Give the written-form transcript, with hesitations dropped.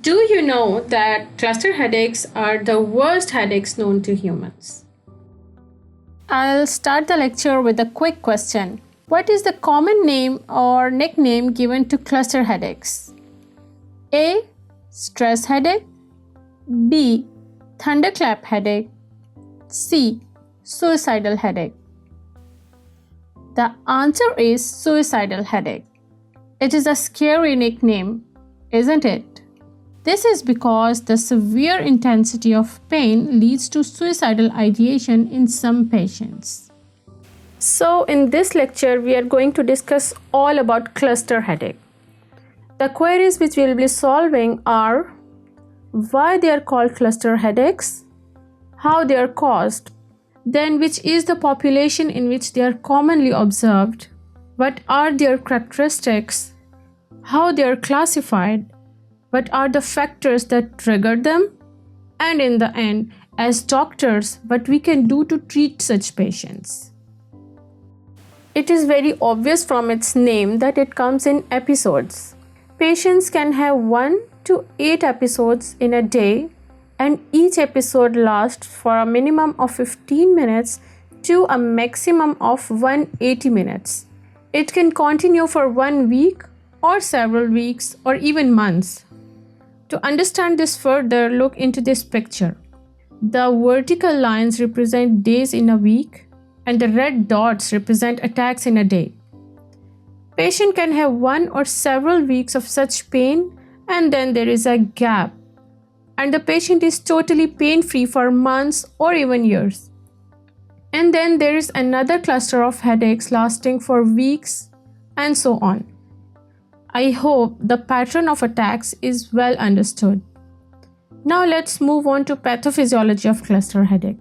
Do you know that cluster headaches are the worst headaches known to humans? I'll start the lecture with a quick question. What is the common name or nickname given to cluster headaches? A. Stress headache. B. Thunderclap headache. C. Suicidal headache. The answer is suicidal headache. It is a scary nickname, isn't it? This is because the severe intensity of pain leads to suicidal ideation in some patients. So in this lecture, we are going to discuss all about cluster headache. The queries which we will be solving are why they are called cluster headaches, how they are caused, then which is the population in which they are commonly observed, what are their characteristics, how they are classified, what are the factors that trigger them, and in the end, as doctors, what we can do to treat such patients. It is very obvious from its name that it comes in episodes. Patients can have 1 to 8 episodes in a day, and each episode lasts for a minimum of 15 minutes to a maximum of 180 minutes. It can continue for 1 week or several weeks or even months. To understand this further, look into this picture. The vertical lines represent days in a week and the red dots represent attacks in a day. Patient can have 1 or several weeks of such pain and then there is a gap and the patient is totally pain-free for months or even years. And then there is another cluster of headaches lasting for weeks and so on. I hope the pattern of attacks is well understood. Now let's move on to pathophysiology of cluster headache.